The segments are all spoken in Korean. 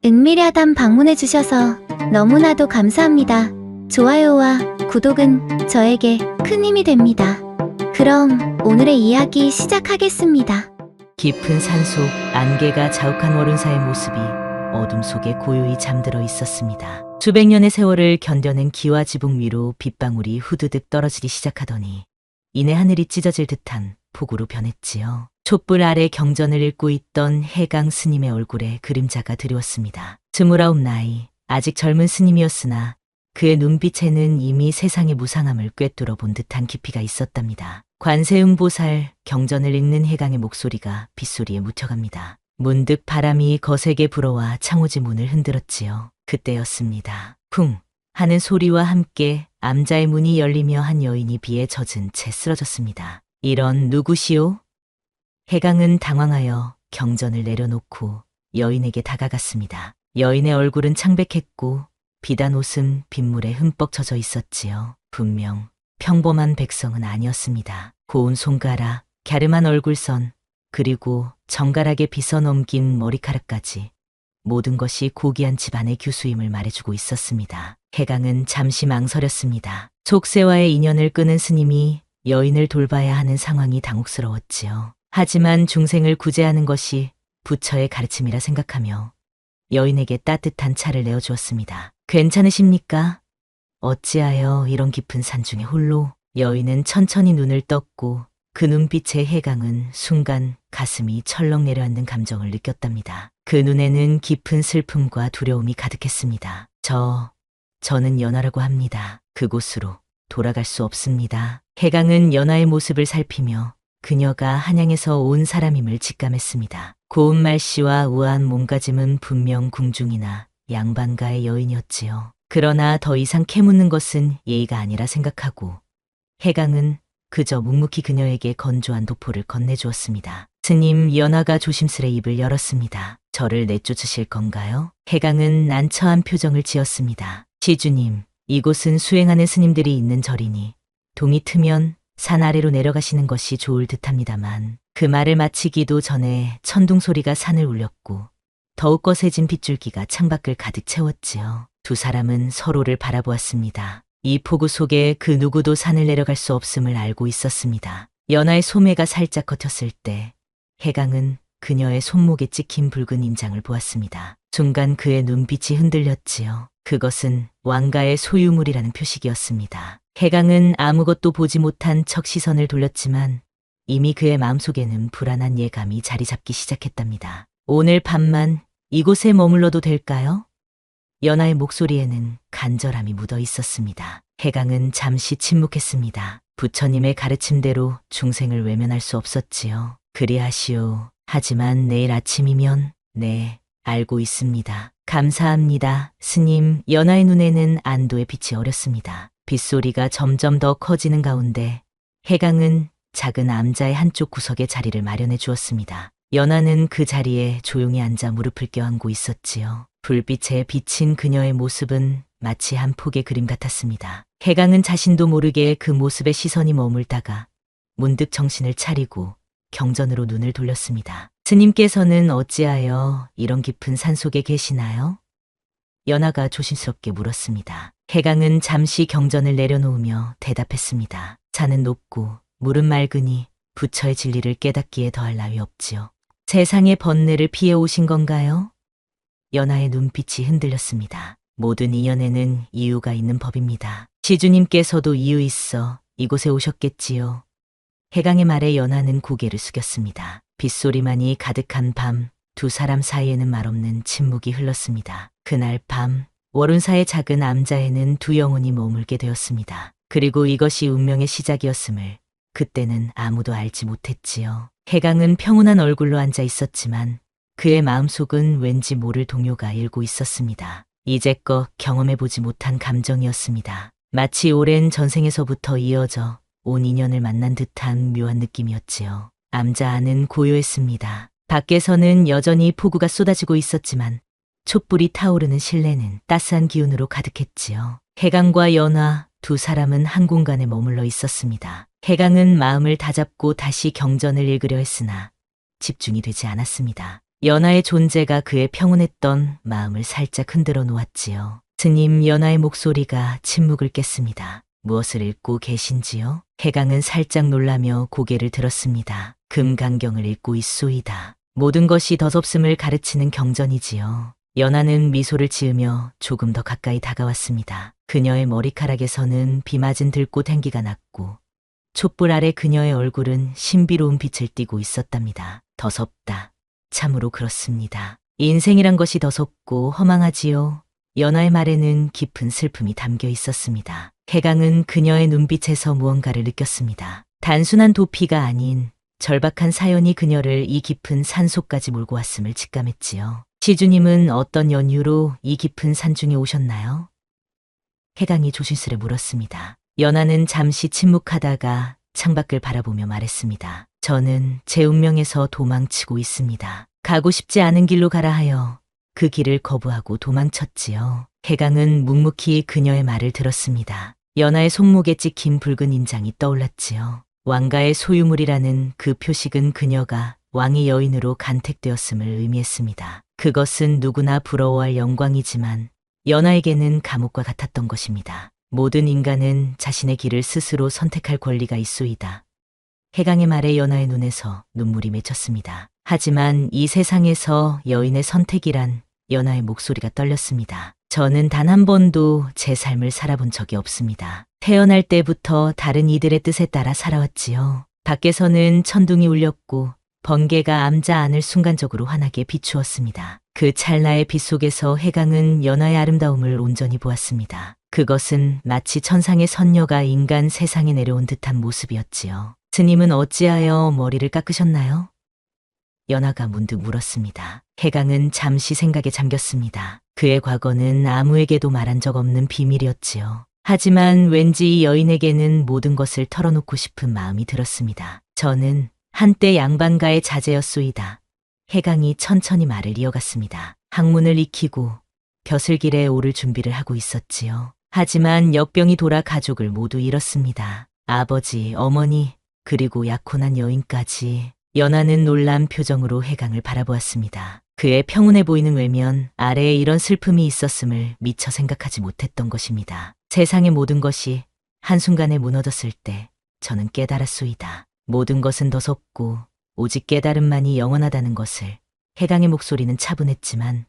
은밀야단 방문해주셔서 너무나도 감사합니다. 좋아요와 구독은 저에게 큰 힘이 됩니다. 그럼 오늘의 이야기 시작하겠습니다. 깊은 산속 안개가 자욱한 월운사의 모습이 어둠 속에 고요히 잠들어 있었습니다. 수백 년의 세월을 견뎌낸 기와 지붕 위로 빗방울이 후드득 떨어지기 시작하더니 이내 하늘이 찢어질 듯한 폭우로 변했지요. 촛불 아래 경전을 읽고 있던 해강 스님의 얼굴에 그림자가 드리웠습니다. 29 나이, 아직 젊은 스님이었으나 그의 눈빛에는 이미 세상의 무상함을 꿰뚫어 본 듯한 깊이가 있었답니다. 관세음보살 경전을 읽는 해강의 목소리가 빗소리에 묻혀갑니다. 문득 바람이 거세게 불어와 창호지 문을 흔들었지요. 그때였습니다. 쿵 하는 소리와 함께 암자의 문이 열리며 한 여인이 비에 젖은 채 쓰러졌습니다. 이런 누구시오? 해강은 당황하여 경전을 내려놓고 여인에게 다가갔습니다. 여인의 얼굴은 창백했고 비단 옷은 빗물에 흠뻑 젖어 있었지요. 분명 평범한 백성은 아니었습니다. 고운 손가락, 갸름한 얼굴선, 그리고 정갈하게 빗어 넘긴 머리카락까지 모든 것이 고귀한 집안의 규수임을 말해주고 있었습니다. 해강은 잠시 망설였습니다. 속세와의 인연을 끄는 스님이 여인을 돌봐야 하는 상황이 당혹스러웠지요. 하지만 중생을 구제하는 것이 부처의 가르침이라 생각하며 여인에게 따뜻한 차를 내어주었습니다. 괜찮으십니까? 어찌하여 이런 깊은 산중에 홀로? 여인은 천천히 눈을 떴고 그 눈빛의 해강은 순간 가슴이 철렁 내려앉는 감정을 느꼈답니다. 그 눈에는 깊은 슬픔과 두려움이 가득했습니다. 저는 연하라고 합니다. 그곳으로 돌아갈 수 없습니다. 해강은 연하의 모습을 살피며 그녀가 한양에서 온 사람임을 직감했습니다. 고운 말씨와 우아한 몸가짐은 분명 궁중이나 양반가의 여인이었지요. 그러나 더 이상 캐묻는 것은 예의가 아니라 생각하고 해강은 그저 묵묵히 그녀에게 건조한 도포를 건네주었습니다. 스님, 연하가 조심스레 입을 열었습니다. 저를 내쫓으실 건가요? 해강은 난처한 표정을 지었습니다. 시주님, 이곳은 수행하는 스님들이 있는 절이니 동이 트면 산 아래로 내려가시는 것이 좋을 듯합니다만. 그 말을 마치기도 전에 천둥 소리가 산을 울렸고 더욱 거세진 빗줄기가 창밖을 가득 채웠지요. 두 사람은 서로를 바라보았습니다. 이 폭우 속에 그 누구도 산을 내려갈 수 없음을 알고 있었습니다. 연하의 소매가 살짝 겉였을 때 해강은 그녀의 손목에 찍힌 붉은 인장을 보았습니다. 순간 그의 눈빛이 흔들렸지요. 그것은 왕가의 소유물이라는 표식이었습니다. 해강은 아무것도 보지 못한 척 시선을 돌렸지만 이미 그의 마음속에는 불안한 예감이 자리 잡기 시작했답니다. 오늘 밤만 이곳에 머물러도 될까요? 연하의 목소리에는 간절함이 묻어 있었습니다. 해강은 잠시 침묵했습니다. 부처님의 가르침대로 중생을 외면할 수 없었지요. 그리하시오. 하지만 내일 아침이면 네, 알고 있습니다. 감사합니다. 스님, 연하의 눈에는 안도의 빛이 어렸습니다. 빗소리가 점점 더 커지는 가운데 해강은 작은 암자의 한쪽 구석에 자리를 마련해 주었습니다. 연하는 그 자리에 조용히 앉아 무릎을 껴안고 있었지요. 불빛에 비친 그녀의 모습은 마치 한 폭의 그림 같았습니다. 해강은 자신도 모르게 그 모습에 시선이 머물다가 문득 정신을 차리고 경전으로 눈을 돌렸습니다. 스님께서는 어찌하여 이런 깊은 산속에 계시나요? 연하가 조심스럽게 물었습니다. 해강은 잠시 경전을 내려놓으며 대답했습니다. 산은 높고 물은 맑으니 부처의 진리를 깨닫기에 더할 나위 없지요. 세상의 번뇌를 피해 오신 건가요? 연하의 눈빛이 흔들렸습니다. 모든 인연에는 이유가 있는 법입니다. 시주님께서도 이유 있어 이곳에 오셨겠지요. 해강의 말에 연하는 고개를 숙였습니다. 빗소리만이 가득한 밤, 두 사람 사이에는 말없는 침묵이 흘렀습니다. 그날 밤, 월운사의 작은 암자에는 두 영혼이 머물게 되었습니다. 그리고 이것이 운명의 시작이었음을 그때는 아무도 알지 못했지요. 해강은 평온한 얼굴로 앉아 있었지만 그의 마음속은 왠지 모를 동요가 일고 있었습니다. 이제껏 경험해보지 못한 감정이었습니다. 마치 오랜 전생에서부터 이어져 온 인연을 만난 듯한 묘한 느낌이었지요. 암자 안은 고요했습니다. 밖에서는 여전히 폭우가 쏟아지고 있었지만 촛불이 타오르는 실내는 따스한 기운으로 가득했지요. 해강과 연하 두 사람은 한 공간에 머물러 있었습니다. 해강은 마음을 다잡고 다시 경전을 읽으려 했으나 집중이 되지 않았습니다. 연하의 존재가 그의 평온했던 마음을 살짝 흔들어 놓았지요. 스님, 연하의 목소리가 침묵을 깼습니다. 무엇을 읽고 계신지요? 해강은 살짝 놀라며 고개를 들었습니다. 금강경을 읽고 있소이다. 모든 것이 덧없음을 가르치는 경전이지요. 연하는 미소를 지으며 조금 더 가까이 다가왔습니다. 그녀의 머리카락에서는 비 맞은 들꽃 향기가 났고 촛불 아래 그녀의 얼굴은 신비로운 빛을 띠고 있었답니다. 더섭다. 참으로 그렇습니다. 인생이란 것이 더섭고 허망하지요. 연하의 말에는 깊은 슬픔이 담겨 있었습니다. 해강은 그녀의 눈빛에서 무언가를 느꼈습니다. 단순한 도피가 아닌 절박한 사연이 그녀를 이 깊은 산속까지 몰고 왔음을 직감했지요. 시주님은 어떤 연유로 이 깊은 산중에 오셨나요? 해강이 조심스레 물었습니다. 연하는 잠시 침묵하다가 창밖을 바라보며 말했습니다. 저는 제 운명에서 도망치고 있습니다. 가고 싶지 않은 길로 가라 하여 그 길을 거부하고 도망쳤지요. 해강은 묵묵히 그녀의 말을 들었습니다. 연하의 손목에 찍힌 붉은 인장이 떠올랐지요. 왕가의 소유물이라는 그 표식은 그녀가 왕의 여인으로 간택되었음을 의미했습니다. 그것은 누구나 부러워할 영광이지만 연하에게는 감옥과 같았던 것입니다. 모든 인간은 자신의 길을 스스로 선택할 권리가 있소이다. 해강의 말에 연하의 눈에서 눈물이 맺혔습니다. 하지만 이 세상에서 여인의 선택이란 연하의 목소리가 떨렸습니다. 저는 단 한 번도 제 삶을 살아본 적이 없습니다. 태어날 때부터 다른 이들의 뜻에 따라 살아왔지요. 밖에서는 천둥이 울렸고 번개가 암자 안을 순간적으로 환하게 비추었습니다. 그 찰나의 빛 속에서 해강은 연하의 아름다움을 온전히 보았습니다. 그것은 마치 천상의 선녀가 인간 세상에 내려온 듯한 모습이었지요. 스님은 어찌하여 머리를 깎으셨나요? 연하가 문득 물었습니다. 해강은 잠시 생각에 잠겼습니다. 그의 과거는 아무에게도 말한 적 없는 비밀이었지요. 하지만 왠지 이 여인에게는 모든 것을 털어놓고 싶은 마음이 들었습니다. 저는 한때 양반가의 자제였소이다. 해강이 천천히 말을 이어갔습니다. 학문을 익히고 벼슬길에 오를 준비를 하고 있었지요. 하지만 역병이 돌아 가족을 모두 잃었습니다. 아버지, 어머니, 그리고 약혼한 여인까지. 연하는 놀란 표정으로 해강을 바라보았습니다. 그의 평온해 보이는 외면 아래에 이런 슬픔이 있었음을 미처 생각하지 못했던 것입니다. 세상의 모든 것이 한순간에 무너졌을 때 저는 깨달았소이다. 모든 것은 더섭고 오직 깨달음만이 영원하다는 것을. 해강의 목소리는 차분했지만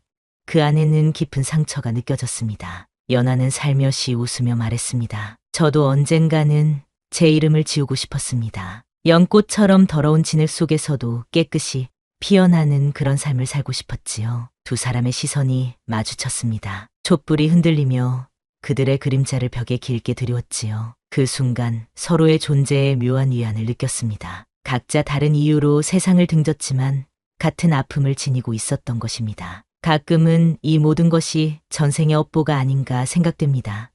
그 안에는 깊은 상처가 느껴졌습니다. 연하는 살며시 웃으며 말했습니다. 저도 언젠가는 제 이름을 지우고 싶었습니다. 연꽃처럼 더러운 진흙 속에서도 깨끗이 피어나는 그런 삶을 살고 싶었지요. 두 사람의 시선이 마주쳤습니다. 촛불이 흔들리며 그들의 그림자를 벽에 길게 드리웠지요. 그 순간 서로의 존재에 묘한 위안을 느꼈습니다. 각자 다른 이유로 세상을 등졌지만 같은 아픔을 지니고 있었던 것입니다. 가끔은 이 모든 것이 전생의 업보가 아닌가 생각됩니다.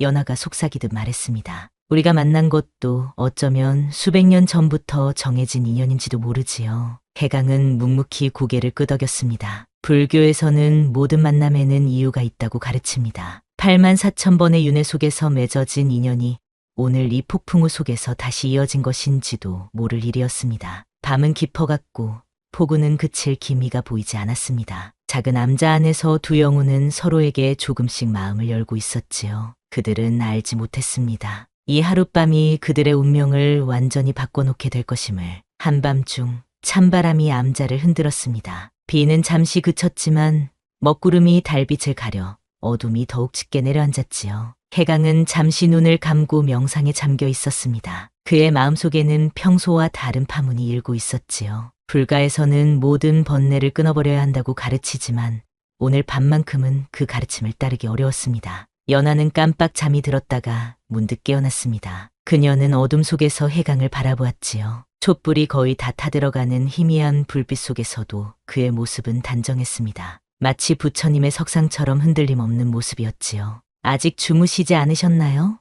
연하가 속삭이듯 말했습니다. 우리가 만난 것도 어쩌면 수백 년 전부터 정해진 인연인지도 모르지요. 해강은 묵묵히 고개를 끄덕였습니다. 불교에서는 모든 만남에는 이유가 있다고 가르칩니다. 84,000번의 윤회 속에서 맺어진 인연이 오늘 이 폭풍우 속에서 다시 이어진 것인지도 모를 일이었습니다. 밤은 깊어갔고 폭우는 그칠 기미가 보이지 않았습니다. 작은 암자 안에서 두 영혼은 서로에게 조금씩 마음을 열고 있었지요. 그들은 알지 못했습니다. 이 하룻밤이 그들의 운명을 완전히 바꿔놓게 될 것임을. 한밤중 찬바람이 암자를 흔들었습니다. 비는 잠시 그쳤지만 먹구름이 달빛을 가려 어둠이 더욱 짙게 내려앉았지요. 해강은 잠시 눈을 감고 명상에 잠겨 있었습니다. 그의 마음속에는 평소와 다른 파문이 일고 있었지요. 불가에서는 모든 번뇌를 끊어버려야 한다고 가르치지만 오늘 밤만큼은 그 가르침을 따르기 어려웠습니다. 연하는 깜빡 잠이 들었다가 문득 깨어났습니다. 그녀는 어둠 속에서 해강을 바라보았지요. 촛불이 거의 다 타들어가는 희미한 불빛 속에서도 그의 모습은 단정했습니다. 마치 부처님의 석상처럼 흔들림 없는 모습이었지요. 아직 주무시지 않으셨나요?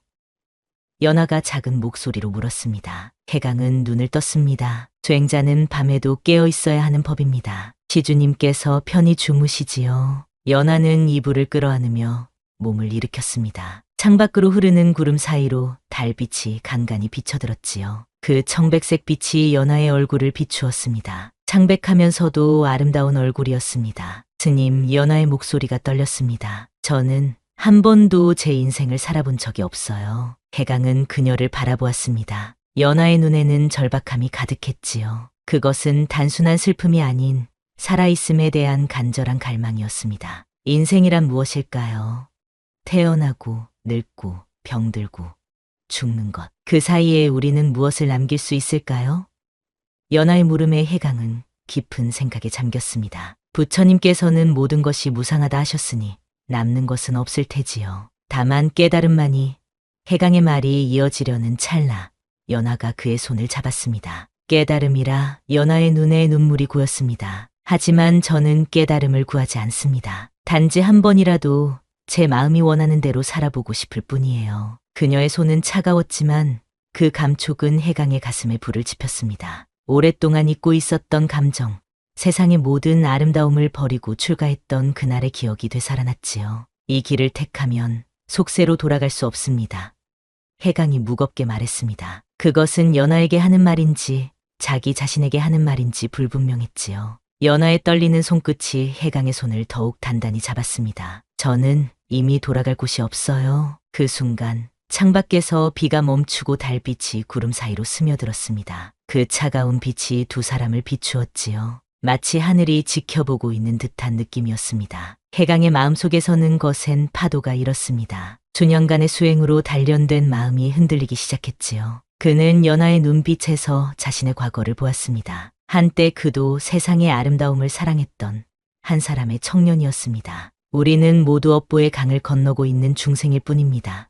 연하가 작은 목소리로 물었습니다. 해강은 눈을 떴습니다. 수행자는 밤에도 깨어 있어야 하는 법입니다. 시주님께서 편히 주무시지요. 연하는 이불을 끌어안으며 몸을 일으켰습니다. 창밖으로 흐르는 구름 사이로 달빛이 간간히 비쳐들었지요. 그 청백색 빛이 연하의 얼굴을 비추었습니다. 창백하면서도 아름다운 얼굴이었습니다. 스님, 연하의 목소리가 떨렸습니다. 저는 한 번도 제 인생을 살아본 적이 없어요. 해강은 그녀를 바라보았습니다. 연하의 눈에는 절박함이 가득했지요. 그것은 단순한 슬픔이 아닌 살아있음에 대한 간절한 갈망이었습니다. 인생이란 무엇일까요? 태어나고, 늙고, 병들고, 죽는 것. 그 사이에 우리는 무엇을 남길 수 있을까요? 연하의 물음에 해강은 깊은 생각에 잠겼습니다. 부처님께서는 모든 것이 무상하다 하셨으니 남는 것은 없을 테지요. 다만 깨달음만이. 해강의 말이 이어지려는 찰나 연하가 그의 손을 잡았습니다. 깨달음이라. 연하의 눈에 눈물이 고였습니다. 하지만 저는 깨달음을 구하지 않습니다. 단지 한 번이라도 제 마음이 원하는 대로 살아보고 싶을 뿐이에요. 그녀의 손은 차가웠지만 그 감촉은 해강의 가슴에 불을 지폈습니다. 오랫동안 잊고 있었던 감정, 세상의 모든 아름다움을 버리고 출가했던 그날의 기억이 되살아났지요. 이 길을 택하면 속세로 돌아갈 수 없습니다. 해강이 무겁게 말했습니다. 그것은 연하에게 하는 말인지 자기 자신에게 하는 말인지 불분명했지요. 연하의 떨리는 손끝이 해강의 손을 더욱 단단히 잡았습니다. 저는 이미 돌아갈 곳이 없어요. 그 순간 창밖에서 비가 멈추고 달빛이 구름 사이로 스며들었습니다. 그 차가운 빛이 두 사람을 비추었지요. 마치 하늘이 지켜보고 있는 듯한 느낌이었습니다. 해강의 마음속에서는 거센 파도가 일었습니다. 수년간의 수행으로 단련된 마음이 흔들리기 시작했지요. 그는 연하의 눈빛에서 자신의 과거를 보았습니다. 한때 그도 세상의 아름다움을 사랑했던 한 사람의 청년이었습니다. 우리는 모두 업보의 강을 건너고 있는 중생일 뿐입니다.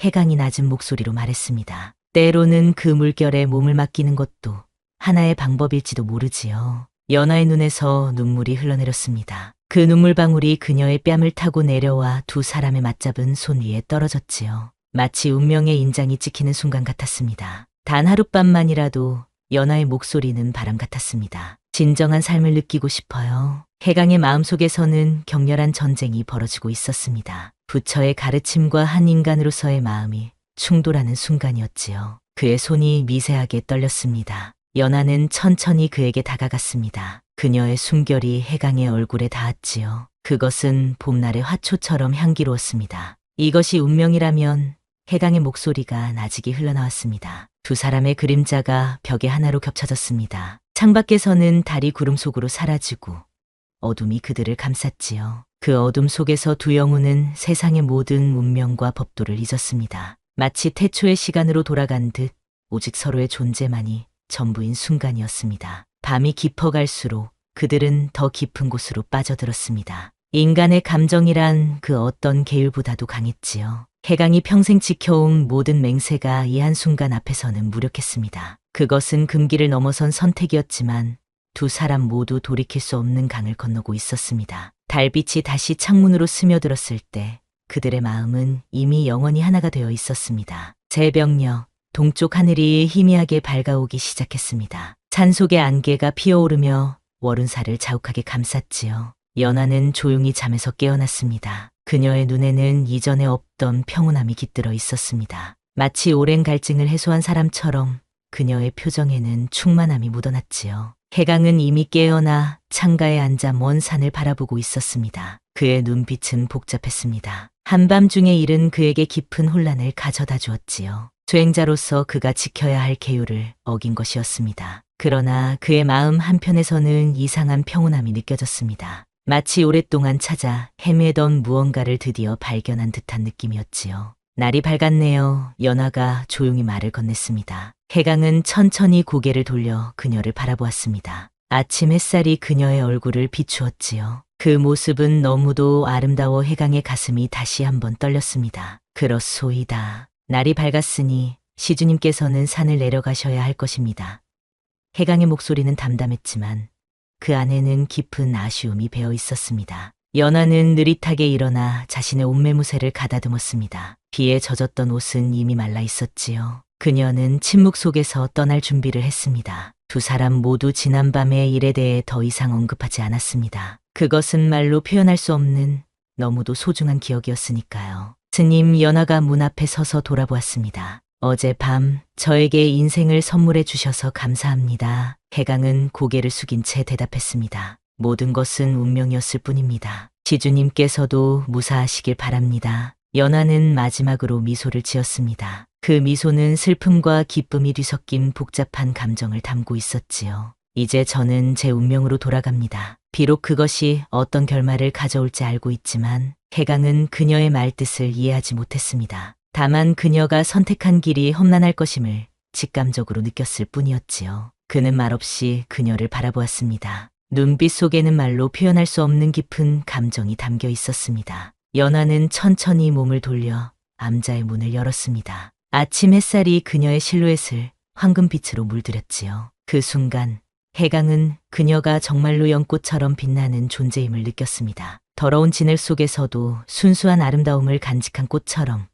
해강이 낮은 목소리로 말했습니다. 때로는 그 물결에 몸을 맡기는 것도 하나의 방법일지도 모르지요. 연하의 눈에서 눈물이 흘러내렸습니다. 그 눈물방울이 그녀의 뺨을 타고 내려와 두 사람의 맞잡은 손 위에 떨어졌지요. 마치 운명의 인장이 찍히는 순간 같았습니다. 단 하룻밤만이라도 연하의 목소리는 바람 같았습니다. 진정한 삶을 느끼고 싶어요. 해강의 마음속에서는 격렬한 전쟁이 벌어지고 있었습니다. 부처의 가르침과 한 인간으로서의 마음이 충돌하는 순간이었지요. 그의 손이 미세하게 떨렸습니다. 연하는 천천히 그에게 다가갔습니다. 그녀의 숨결이 해강의 얼굴에 닿았지요. 그것은 봄날의 화초처럼 향기로웠습니다. 이것이 운명이라면. 해강의 목소리가 나직이 흘러나왔습니다. 두 사람의 그림자가 벽에 하나로 겹쳐졌습니다. 창밖에서는 달이 구름 속으로 사라지고 어둠이 그들을 감쌌지요. 그 어둠 속에서 두 영혼은 세상의 모든 운명과 법도를 잊었습니다. 마치 태초의 시간으로 돌아간 듯 오직 서로의 존재만이 전부인 순간이었습니다. 밤이 깊어갈수록 그들은 더 깊은 곳으로 빠져들었습니다. 인간의 감정이란 그 어떤 계율보다도 강했지요. 해강이 평생 지켜온 모든 맹세가 이 한순간 앞에서는 무력했습니다. 그것은 금기를 넘어선 선택이었지만 두 사람 모두 돌이킬 수 없는 강을 건너고 있었습니다. 달빛이 다시 창문으로 스며들었을 때 그들의 마음은 이미 영원히 하나가 되어 있었습니다. 새벽녘 동쪽 하늘이 희미하게 밝아오기 시작했습니다. 산속의 안개가 피어오르며 월운사를 자욱하게 감쌌지요. 연하는 조용히 잠에서 깨어났습니다. 그녀의 눈에는 이전에 없던 평온함이 깃들어 있었습니다. 마치 오랜 갈증을 해소한 사람처럼 그녀의 표정에는 충만함이 묻어났지요. 해강은 이미 깨어나 창가에 앉아 먼 산을 바라보고 있었습니다. 그의 눈빛은 복잡했습니다. 한밤중의 일은 그에게 깊은 혼란을 가져다 주었지요. 수행자로서 그가 지켜야 할 계율을 어긴 것이었습니다. 그러나 그의 마음 한편에서는 이상한 평온함이 느껴졌습니다. 마치 오랫동안 찾아 헤매던 무언가를 드디어 발견한 듯한 느낌이었지요. 날이 밝았네요. 연하가 조용히 말을 건넸습니다. 해강은 천천히 고개를 돌려 그녀를 바라보았습니다. 아침 햇살이 그녀의 얼굴을 비추었지요. 그 모습은 너무도 아름다워 해강의 가슴이 다시 한번 떨렸습니다. 그렇소이다. 날이 밝았으니 시주님께서는 산을 내려가셔야 할 것입니다. 해강의 목소리는 담담했지만 그 안에는 깊은 아쉬움이 배어 있었습니다. 연하는 느릿하게 일어나 자신의 옷매무새를 가다듬었습니다. 비에 젖었던 옷은 이미 말라 있었지요. 그녀는 침묵 속에서 떠날 준비를 했습니다. 두 사람 모두 지난밤의 일에 대해 더 이상 언급하지 않았습니다. 그것은 말로 표현할 수 없는 너무도 소중한 기억이었으니까요. 스님, 연하가 문 앞에 서서 돌아보았습니다. 어젯밤 저에게 인생을 선물해 주셔서 감사합니다. 해강은 고개를 숙인 채 대답했습니다. 모든 것은 운명이었을 뿐입니다. 지주님께서도 무사하시길 바랍니다. 연하는 마지막으로 미소를 지었습니다. 그 미소는 슬픔과 기쁨이 뒤섞인 복잡한 감정을 담고 있었지요. 이제 저는 제 운명으로 돌아갑니다. 비록 그것이 어떤 결말을 가져올지 알고 있지만 해강은 그녀의 말뜻을 이해하지 못했습니다. 다만 그녀가 선택한 길이 험난할 것임을 직감적으로 느꼈을 뿐이었지요. 그는 말없이 그녀를 바라보았습니다. 눈빛 속에는 말로 표현할 수 없는 깊은 감정이 담겨 있었습니다. 연하는 천천히 몸을 돌려 암자의 문을 열었습니다. 아침 햇살이 그녀의 실루엣을 황금빛으로 물들였지요. 그 순간 해강은 그녀가 정말로 연꽃처럼 빛나는 존재임을 느꼈습니다. 더러운 진흙 속에서도 순수한 아름다움을 간직한 꽃처럼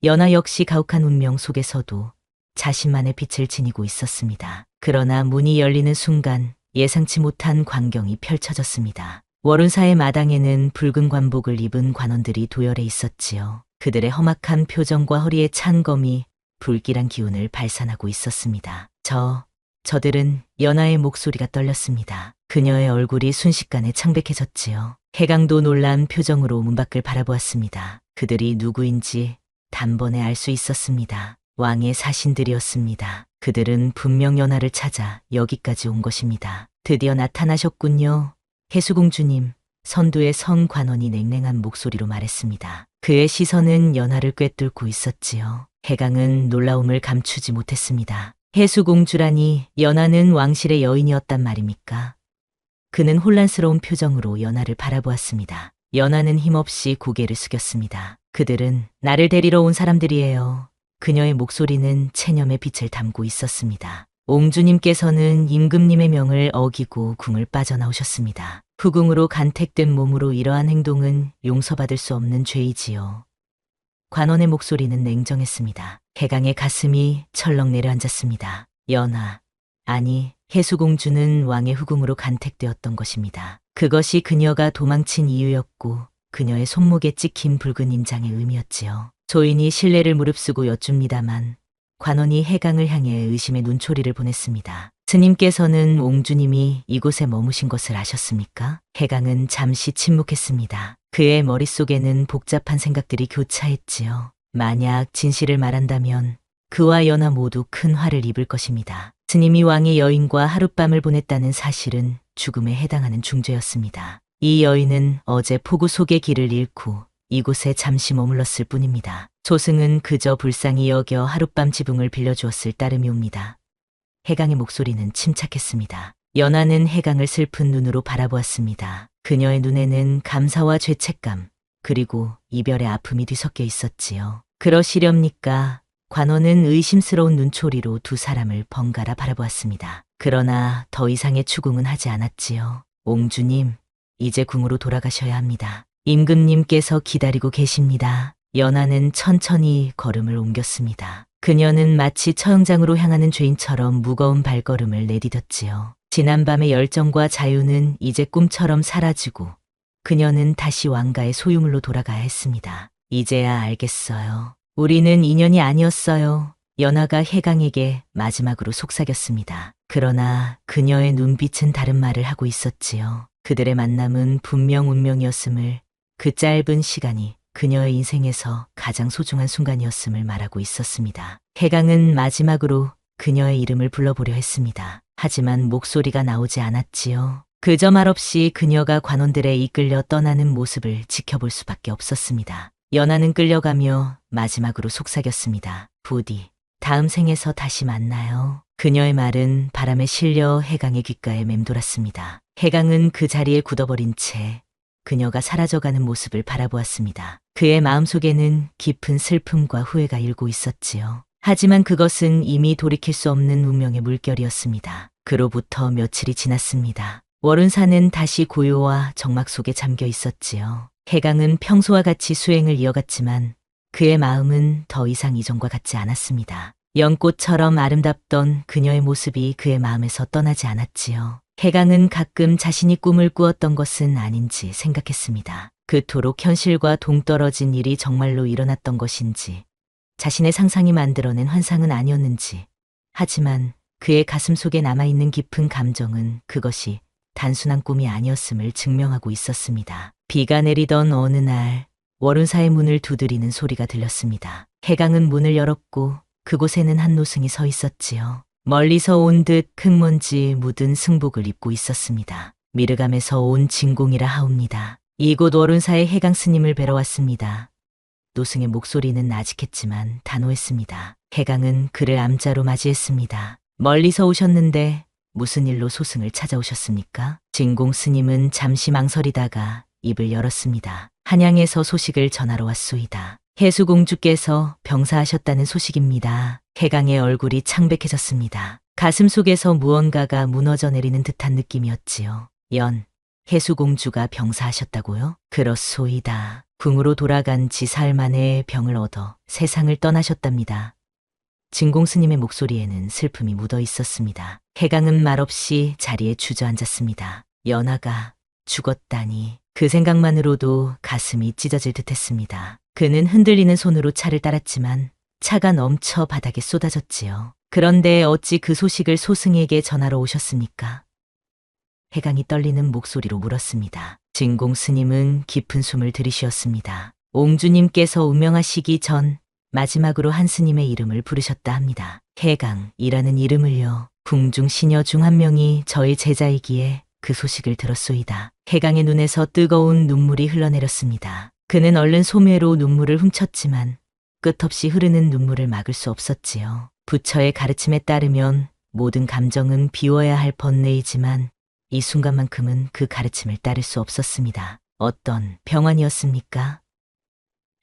연하 역시 가혹한 운명 속에서도 자신만의 빛을 지니고 있었습니다. 그러나 문이 열리는 순간 예상치 못한 광경이 펼쳐졌습니다. 월운사의 마당에는 붉은 관복을 입은 관원들이 도열해 있었지요. 그들의 험악한 표정과 허리에 찬 검이 불길한 기운을 발산하고 있었습니다. 저들은 연하의 목소리가 떨렸습니다. 그녀의 얼굴이 순식간에 창백해졌지요. 해강도 놀란 표정으로 문 밖을 바라보았습니다. 그들이 누구인지 단번에 알 수 있었습니다. 왕의 사신들이었습니다. 그들은 분명 연하를 찾아 여기까지 온 것입니다. 드디어 나타나셨군요. 해수공주님, 선두의 성관원이 냉랭한 목소리로 말했습니다. 그의 시선은 연하를 꿰뚫고 있었지요. 해강은 놀라움을 감추지 못했습니다. 해수공주라니 연하는 왕실의 여인이었단 말입니까? 그는 혼란스러운 표정으로 연하를 바라보았습니다. 연하는 힘없이 고개를 숙였습니다. 그들은 나를 데리러 온 사람들이에요. 그녀의 목소리는 체념의 빛을 담고 있었습니다. 옹주님께서는 임금님의 명을 어기고 궁을 빠져나오셨습니다. 후궁으로 간택된 몸으로 이러한 행동은 용서받을 수 없는 죄이지요. 관원의 목소리는 냉정했습니다. 해강의 가슴이 철렁 내려앉았습니다. 연하, 아니 해수공주는 왕의 후궁으로 간택되었던 것입니다. 그것이 그녀가 도망친 이유였고 그녀의 손목에 찍힌 붉은 인장의 의미였지요. 조인이 신뢰를 무릅쓰고 여쭙니다만 관원이 해강을 향해 의심의 눈초리를 보냈습니다. 스님께서는 옹주님이 이곳에 머무신 것을 아셨습니까? 해강은 잠시 침묵했습니다. 그의 머릿속에는 복잡한 생각들이 교차했지요. 만약 진실을 말한다면 그와 연하 모두 큰 화를 입을 것입니다. 스님이 왕의 여인과 하룻밤을 보냈다는 사실은 죽음에 해당하는 중죄였습니다. 이 여인은 어제 폭우 속의 길을 잃고 이곳에 잠시 머물렀을 뿐입니다. 소승은 그저 불쌍히 여겨 하룻밤 지붕을 빌려주었을 따름이옵니다. 해강의 목소리는 침착했습니다. 연하는 해강을 슬픈 눈으로 바라보았습니다. 그녀의 눈에는 감사와 죄책감, 그리고 이별의 아픔이 뒤섞여 있었지요. 그러시렵니까? 관원은 의심스러운 눈초리로 두 사람을 번갈아 바라보았습니다. 그러나 더 이상의 추궁은 하지 않았지요. 옹주님, 이제 궁으로 돌아가셔야 합니다. 임금님께서 기다리고 계십니다. 연하는 천천히 걸음을 옮겼습니다. 그녀는 마치 처형장으로 향하는 죄인처럼 무거운 발걸음을 내디뎠지요. 지난밤의 열정과 자유는 이제 꿈처럼 사라지고 그녀는 다시 왕가의 소유물로 돌아가야 했습니다. 이제야 알겠어요. 우리는 인연이 아니었어요. 연하가 해강에게 마지막으로 속삭였습니다. 그러나 그녀의 눈빛은 다른 말을 하고 있었지요. 그들의 만남은 분명 운명이었음을, 그 짧은 시간이 그녀의 인생에서 가장 소중한 순간이었음을 말하고 있었습니다. 해강은 마지막으로 그녀의 이름을 불러보려 했습니다. 하지만 목소리가 나오지 않았지요. 그저 말없이 그녀가 관원들에 이끌려 떠나는 모습을 지켜볼 수밖에 없었습니다. 연하는 끌려가며 마지막으로 속삭였습니다. 부디 다음 생에서 다시 만나요. 그녀의 말은 바람에 실려 해강의 귓가에 맴돌았습니다. 해강은 그 자리에 굳어버린 채 그녀가 사라져가는 모습을 바라보았습니다. 그의 마음속에는 깊은 슬픔과 후회가 일고 있었지요. 하지만 그것은 이미 돌이킬 수 없는 운명의 물결이었습니다. 그로부터 며칠이 지났습니다. 월운사는 다시 고요와 정막 속에 잠겨 있었지요. 해강은 평소와 같이 수행을 이어갔지만 그의 마음은 더 이상 이전과 같지 않았습니다. 연꽃처럼 아름답던 그녀의 모습이 그의 마음에서 떠나지 않았지요. 해강은 가끔 자신이 꿈을 꾸었던 것은 아닌지 생각했습니다. 그토록 현실과 동떨어진 일이 정말로 일어났던 것인지, 자신의 상상이 만들어낸 환상은 아니었는지. 하지만 그의 가슴 속에 남아있는 깊은 감정은 그것이 단순한 꿈이 아니었음을 증명하고 있었습니다. 비가 내리던 어느 날 월운사의 문을 두드리는 소리가 들렸습니다. 해강은 문을 열었고 그곳에는 한 노승이 서 있었지요. 멀리서 온 듯 흙먼지 묻은 승복을 입고 있었습니다. 미르감에서 온 진공이라 하옵니다. 이곳 월운사의 해강 스님을 뵈러 왔습니다. 노승의 목소리는 나직했지만 단호했습니다. 해강은 그를 암자로 맞이했습니다. 멀리서 오셨는데 무슨 일로 소승을 찾아오셨습니까? 진공 스님은 잠시 망설이다가 입을 열었습니다. 한양에서 소식을 전하러 왔소이다. 해수공주께서 병사하셨다는 소식입니다. 해강의 얼굴이 창백해졌습니다. 가슴 속에서 무언가가 무너져 내리는 듯한 느낌이었지요. 해수공주가 병사하셨다고요? 그렇소이다. 궁으로 돌아간 지 사흘 만에 병을 얻어 세상을 떠나셨답니다. 진공스님의 목소리에는 슬픔이 묻어 있었습니다. 해강은 말없이 자리에 주저앉았습니다. 연하가 죽었다니 그 생각만으로도 가슴이 찢어질 듯했습니다. 그는 흔들리는 손으로 차를 따랐지만 차가 넘쳐 바닥에 쏟아졌지요. 그런데 어찌 그 소식을 소승에게 전하러 오셨습니까? 해강이 떨리는 목소리로 물었습니다. 진공 스님은 깊은 숨을 들이쉬었습니다. 옹주님께서 운명하시기 전 마지막으로 한 스님의 이름을 부르셨다 합니다. 해강이라는 이름을요. 궁중 시녀 중 한 명이 저의 제자이기에 그 소식을 들었소이다. 해강의 눈에서 뜨거운 눈물이 흘러내렸습니다. 그는 얼른 소매로 눈물을 훔쳤지만 끝없이 흐르는 눈물을 막을 수 없었지요. 부처의 가르침에 따르면 모든 감정은 비워야 할 번뇌이지만 이 순간만큼은 그 가르침을 따를 수 없었습니다. 어떤 병환이었습니까?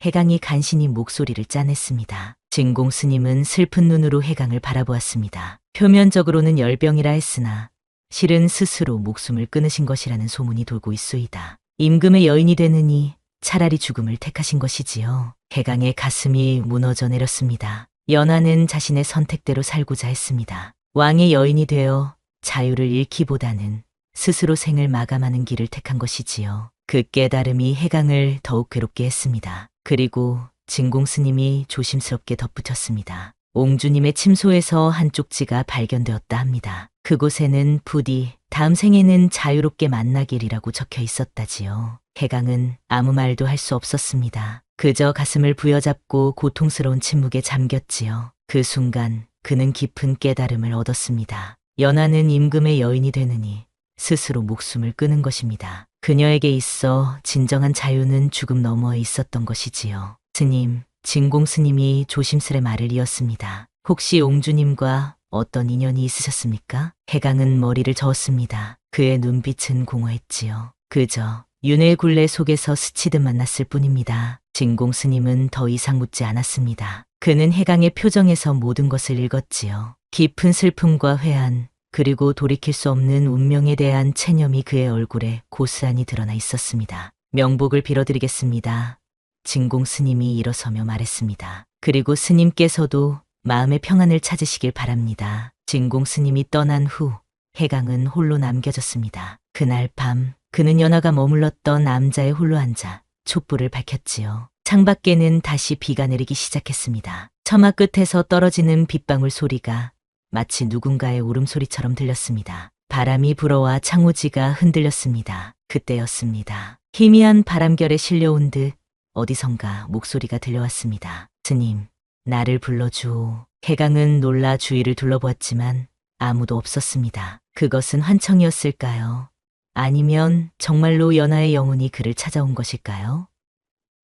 해강이 간신히 목소리를 짜냈습니다. 진공 스님은 슬픈 눈으로 해강을 바라보았습니다. 표면적으로는 열병이라 했으나 실은 스스로 목숨을 끊으신 것이라는 소문이 돌고 있소이다. 임금의 여인이 되느니 차라리 죽음을 택하신 것이지요. 해강의 가슴이 무너져 내렸습니다. 연하는 자신의 선택대로 살고자 했습니다. 왕의 여인이 되어 자유를 잃기보다는 스스로 생을 마감하는 길을 택한 것이지요. 그 깨달음이 해강을 더욱 괴롭게 했습니다. 그리고 진공 스님이 조심스럽게 덧붙였습니다. 옹주님의 침소에서 한 쪽지가 발견되었다 합니다. 그곳에는 부디 다음 생에는 자유롭게 만나기리라고 적혀 있었다지요. 해강은 아무 말도 할 수 없었습니다. 그저 가슴을 부여잡고 고통스러운 침묵에 잠겼지요. 그 순간 그는 깊은 깨달음을 얻었습니다. 연하는 임금의 여인이 되느니 스스로 목숨을 끊은 것입니다. 그녀에게 있어 진정한 자유는 죽음 너머에 있었던 것이지요. 스님, 진공 스님이 조심스레 말을 이었습니다. 혹시 옹주님과 어떤 인연이 있으셨습니까? 해강은 머리를 저었습니다. 그의 눈빛은 공허했지요. 그저 윤회의 굴레 속에서 스치듯 만났을 뿐입니다. 진공 스님은 더 이상 묻지 않았습니다. 그는 해강의 표정에서 모든 것을 읽었지요. 깊은 슬픔과 회한, 그리고 돌이킬 수 없는 운명에 대한 체념이 그의 얼굴에 고스란히 드러나 있었습니다. 명복을 빌어드리겠습니다. 진공 스님이 일어서며 말했습니다. 그리고 스님께서도 마음의 평안을 찾으시길 바랍니다. 진공 스님이 떠난 후 해강은 홀로 남겨졌습니다. 그날 밤 그는 연하가 머물렀던 남자의 홀로 앉아 촛불을 밝혔지요. 창밖에는 다시 비가 내리기 시작했습니다. 처마 끝에서 떨어지는 빗방울 소리가 마치 누군가의 울음소리처럼 들렸습니다. 바람이 불어와 창호지가 흔들렸습니다. 그때였습니다. 희미한 바람결에 실려온 듯 어디선가 목소리가 들려왔습니다. 스님, 나를 불러주오. 해강은 놀라 주위를 둘러보았지만 아무도 없었습니다. 그것은 환청이었을까요? 아니면 정말로 연하의 영혼이 그를 찾아온 것일까요?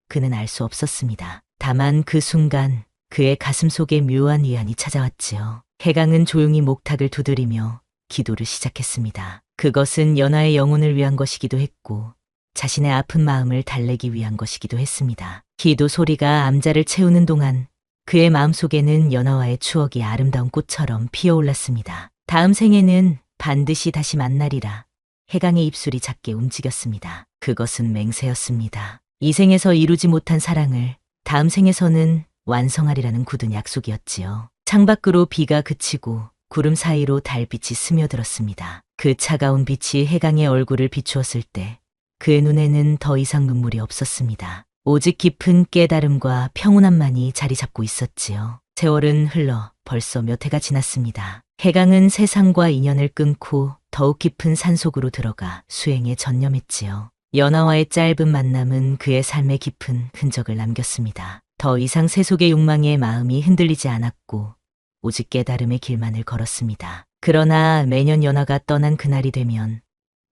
그는 알 수 없었습니다. 다만 그 순간 그의 가슴 속에 묘한 위안이 찾아왔지요. 해강은 조용히 목탁을 두드리며 기도를 시작했습니다. 그것은 연하의 영혼을 위한 것이기도 했고 자신의 아픈 마음을 달래기 위한 것이기도 했습니다. 기도 소리가 암자를 채우는 동안 그의 마음속에는 연하와의 추억이 아름다운 꽃처럼 피어올랐습니다. 다음 생에는 반드시 다시 만나리라. 해강의 입술이 작게 움직였습니다. 그것은 맹세였습니다. 이 생에서 이루지 못한 사랑을 다음 생에서는 완성하리라는 굳은 약속이었지요. 창밖으로 비가 그치고 구름 사이로 달빛이 스며들었습니다. 그 차가운 빛이 해강의 얼굴을 비추었을 때 그의 눈에는 더 이상 눈물이 없었습니다. 오직 깊은 깨달음과 평온함만이 자리 잡고 있었지요. 세월은 흘러 벌써 몇 해가 지났습니다. 해강은 세상과 인연을 끊고 더욱 깊은 산속으로 들어가 수행에 전념했지요. 연하와의 짧은 만남은 그의 삶에 깊은 흔적을 남겼습니다. 더 이상 세속의 욕망에 마음이 흔들리지 않았고 오직 깨달음의 길만을 걸었습니다. 그러나 매년 연하가 떠난 그날이 되면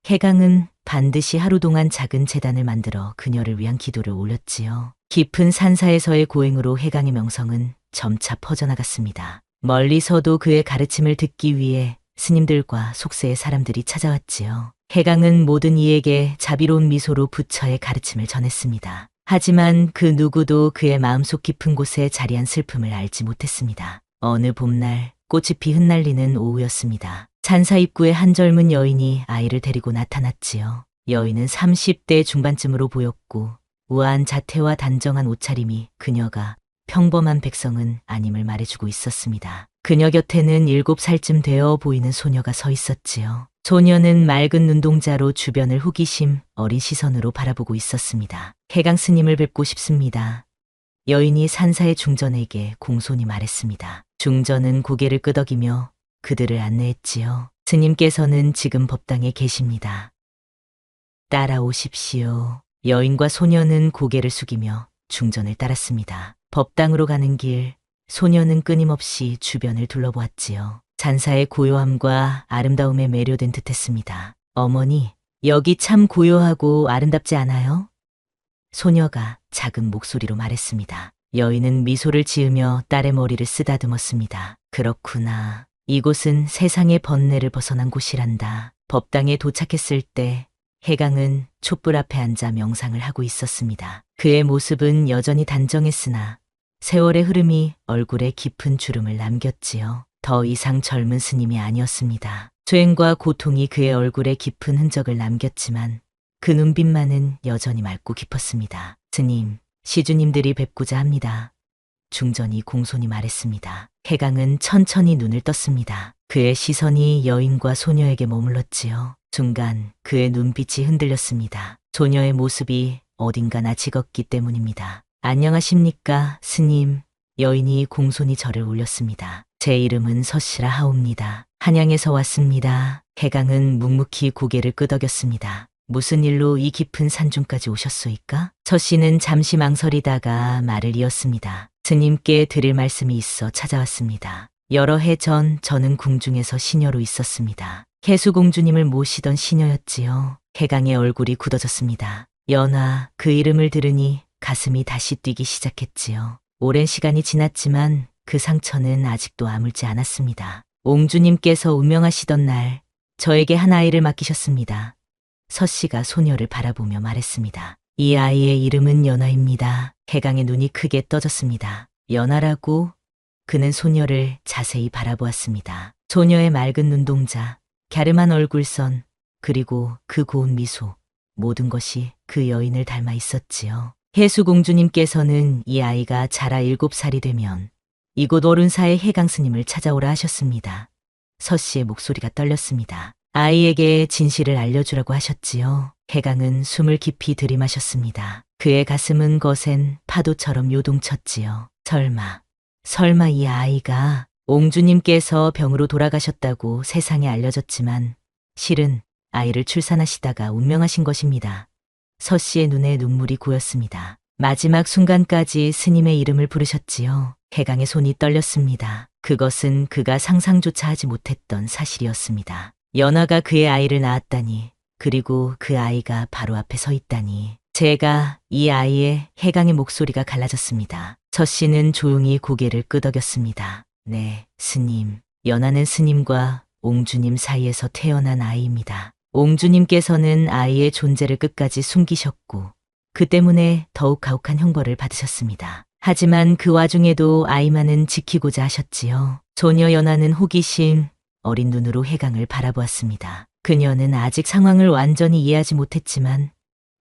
해강은 반드시 하루 동안 작은 제단을 만들어 그녀를 위한 기도를 올렸지요. 깊은 산사에서의 고행으로 해강의 명성은 점차 퍼져나갔습니다. 멀리서도 그의 가르침을 듣기 위해 스님들과 속세의 사람들이 찾아왔지요. 해강은 모든 이에게 자비로운 미소로 부처의 가르침을 전했습니다. 하지만 그 누구도 그의 마음속 깊은 곳에 자리한 슬픔을 알지 못했습니다. 어느 봄날 꽃이 피 흩날리는 오후였습니다. 산사 입구에 한 젊은 여인이 아이를 데리고 나타났지요. 여인은 30대 중반쯤으로 보였고 우아한 자태와 단정한 옷차림이 그녀가 평범한 백성은 아님을 말해주고 있었습니다. 그녀 곁에는 7살쯤 되어 보이는 소녀가 서 있었지요. 소녀는 맑은 눈동자로 주변을 호기심 어린 시선으로 바라보고 있었습니다. 해강 스님을 뵙고 싶습니다. 여인이 산사의 중전에게 공손히 말했습니다. 중전은 고개를 끄덕이며 그들을 안내했지요. 스님께서는 지금 법당에 계십니다. 따라오십시오. 여인과 소녀는 고개를 숙이며 중전을 따랐습니다. 법당으로 가는 길, 소녀는 끊임없이 주변을 둘러보았지요. 산사의 고요함과 아름다움에 매료된 듯했습니다. 어머니, 여기 참 고요하고 아름답지 않아요? 소녀가 작은 목소리로 말했습니다. 여인은 미소를 지으며 딸의 머리를 쓰다듬었습니다. 그렇구나. 이곳은 세상의 번뇌를 벗어난 곳이란다. 법당에 도착했을 때 해강은 촛불 앞에 앉아 명상을 하고 있었습니다. 그의 모습은 여전히 단정했으나 세월의 흐름이 얼굴에 깊은 주름을 남겼지요. 더 이상 젊은 스님이 아니었습니다. 죄행과 고통이 그의 얼굴에 깊은 흔적을 남겼지만 그 눈빛만은 여전히 맑고 깊었습니다. 스님, 시주님들이 뵙고자 합니다. 중전이 공손히 말했습니다. 해강은 천천히 눈을 떴습니다. 그의 시선이 여인과 소녀에게 머물렀지요. 순간 그의 눈빛이 흔들렸습니다. 소녀의 모습이 어딘가나 지겁기 때문입니다. 안녕하십니까, 스님. 여인이 공손히 절을 올렸습니다. 제 이름은 서씨라 하옵니다. 한양에서 왔습니다. 해강은 묵묵히 고개를 끄덕였습니다. 무슨 일로 이 깊은 산중까지 오셨소이까? 서씨는 잠시 망설이다가 말을 이었습니다. 스님께 드릴 말씀이 있어 찾아왔습니다. 여러 해 전 저는 궁중에서 시녀로 있었습니다. 해수공주님을 모시던 시녀였지요. 해강의 얼굴이 굳어졌습니다. 연하, 그 이름을 들으니 가슴이 다시 뛰기 시작했지요. 오랜 시간이 지났지만 그 상처는 아직도 아물지 않았습니다. 옹주님께서 운명하시던 날 저에게 한 아이를 맡기셨습니다. 서씨가 소녀를 바라보며 말했습니다. 이 아이의 이름은 연하입니다. 해강의 눈이 크게 떠졌습니다. 연하라고? 그는 소녀를 자세히 바라보았습니다. 소녀의 맑은 눈동자, 갸름한 얼굴선, 그리고 그 고운 미소, 모든 것이 그 여인을 닮아 있었지요. 해수공주님께서는 이 아이가 자라 7살이 되면 이곳 오른사의 해강 스님을 찾아오라 하셨습니다. 서씨의 목소리가 떨렸습니다. 아이에게 진실을 알려주라고 하셨지요. 해강은 숨을 깊이 들이마셨습니다. 그의 가슴은 거센 파도처럼 요동쳤지요. 설마 이 아이가 옹주님께서 병으로 돌아가셨다고 세상에 알려졌지만 실은 아이를 출산하시다가 운명하신 것입니다. 서씨의 눈에 눈물이 고였습니다. 마지막 순간까지 스님의 이름을 부르셨지요. 해강의 손이 떨렸습니다. 그것은 그가 상상조차 하지 못했던 사실이었습니다. 연하가 그의 아이를 낳았다니, 그리고 그 아이가 바로 앞에 서 있다니. 제가 이 아이의 해강의 목소리가 갈라졌습니다. 서씨는 조용히 고개를 끄덕였습니다. 네, 스님. 연하는 스님과 옹주님 사이에서 태어난 아이입니다. 옹주님께서는 아이의 존재를 끝까지 숨기셨고 그 때문에 더욱 가혹한 형벌을 받으셨습니다. 하지만 그 와중에도 아이만은 지키고자 하셨지요. 소녀 연하는 호기심 어린 눈으로 해강을 바라보았습니다. 그녀는 아직 상황을 완전히 이해하지 못했지만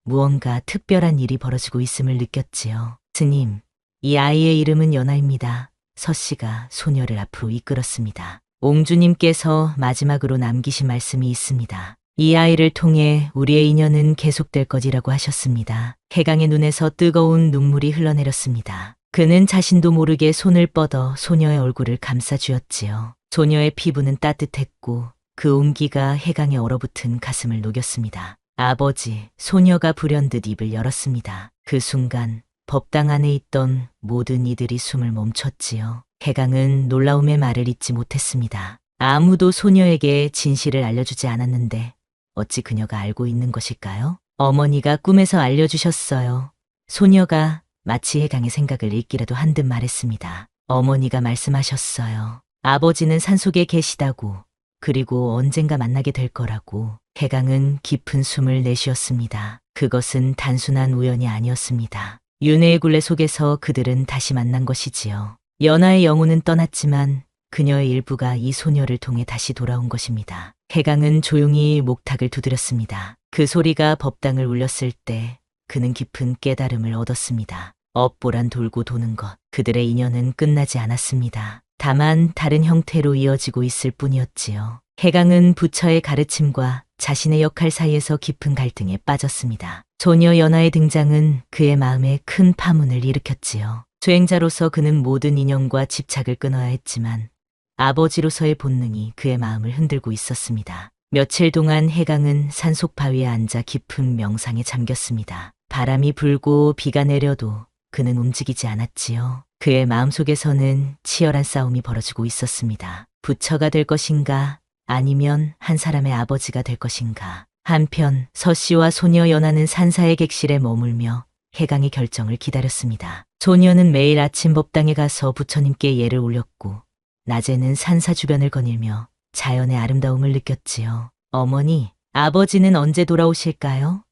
무언가 특별한 일이 벌어지고 있음을 느꼈지요. 스님, 이 아이의 이름은 연하입니다. 서씨가 소녀를 앞으로 이끌었습니다. 옹주님께서 마지막으로 남기신 말씀이 있습니다. 이 아이를 통해 우리의 인연은 계속될 것이라고 하셨습니다. 해강의 눈에서 뜨거운 눈물이 흘러내렸습니다. 그는 자신도 모르게 손을 뻗어 소녀의 얼굴을 감싸주었지요. 소녀의 피부는 따뜻했고 그 온기가 해강에 얼어붙은 가슴을 녹였습니다. 아버지, 소녀가 불현듯 입을 열었습니다. 그 순간 법당 안에 있던 모든 이들이 숨을 멈췄지요. 해강은 놀라움의 말을 잇지 못했습니다. 아무도 소녀에게 진실을 알려주지 않았는데 어찌 그녀가 알고 있는 것일까요? 어머니가 꿈에서 알려주셨어요. 소녀가 마치 해강의 생각을 읽기라도 한 듯 말했습니다. 어머니가 말씀하셨어요. 아버지는 산속에 계시다고, 그리고 언젠가 만나게 될 거라고. 해강은 깊은 숨을 내쉬었습니다. 그것은 단순한 우연이 아니었습니다. 윤회의 굴레 속에서 그들은 다시 만난 것이지요. 연하의 영혼은 떠났지만 그녀의 일부가 이 소녀를 통해 다시 돌아온 것입니다. 해강은 조용히 목탁을 두드렸습니다. 그 소리가 법당을 울렸을 때 그는 깊은 깨달음을 얻었습니다. 업보란 돌고 도는 것, 그들의 인연은 끝나지 않았습니다. 다만 다른 형태로 이어지고 있을 뿐이었지요. 해강은 부처의 가르침과 자신의 역할 사이에서 깊은 갈등에 빠졌습니다. 소녀 연하의 등장은 그의 마음에 큰 파문을 일으켰지요. 수행자로서 그는 모든 인연과 집착을 끊어야 했지만 아버지로서의 본능이 그의 마음을 흔들고 있었습니다. 며칠 동안 해강은 산속 바위에 앉아 깊은 명상에 잠겼습니다. 바람이 불고 비가 내려도 그는 움직이지 않았지요. 그의 마음속에서는 치열한 싸움이 벌어지고 있었습니다. 부처가 될 것인가, 아니면 한 사람의 아버지가 될 것인가. 한편 서씨와 소녀 연하는 산사의 객실에 머물며 해강의 결정을 기다렸습니다. 소녀는 매일 아침 법당에 가서 부처님께 예를 올렸고 낮에는 산사 주변을 거닐며 자연의 아름다움을 느꼈지요. 어머니, 아버지는 언제 돌아오실까요?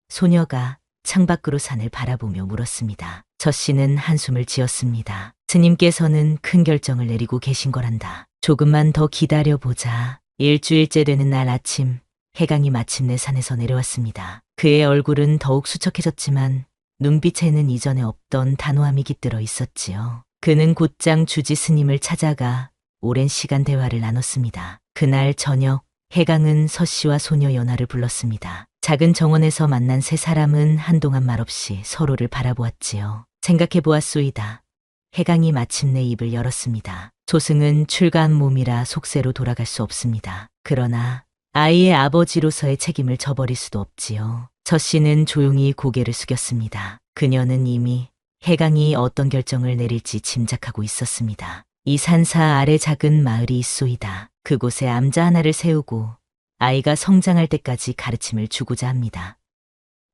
소녀가 창밖으로 산을 바라보며 물었습니다. 서씨는 한숨을 지었습니다. 스님께서는 큰 결정을 내리고 계신 거란다. 조금만 더 기다려보자. 일주일째 되는 날 아침, 해강이 마침내 산에서 내려왔습니다. 그의 얼굴은 더욱 수척해졌지만 눈빛에는 이전에 없던 단호함이 깃들어 있었지요. 그는 곧장 주지 스님을 찾아가 오랜 시간 대화를 나눴습니다. 그날 저녁, 해강은 서씨와 소녀 연하를 불렀습니다. 작은 정원에서 만난 세 사람은 한동안 말없이 서로를 바라보았지요. 생각해 보았소이다. 해강이 마침내 입을 열었습니다. 소승은 출가한 몸이라 속세로 돌아갈 수 없습니다. 그러나 아이의 아버지로서의 책임을 져버릴 수도 없지요. 서씨는 조용히 고개를 숙였습니다. 그녀는 이미 해강이 어떤 결정을 내릴지 짐작하고 있었습니다. 이 산사 아래 작은 마을이 있소이다. 그곳에 암자 하나를 세우고 아이가 성장할 때까지 가르침을 주고자 합니다.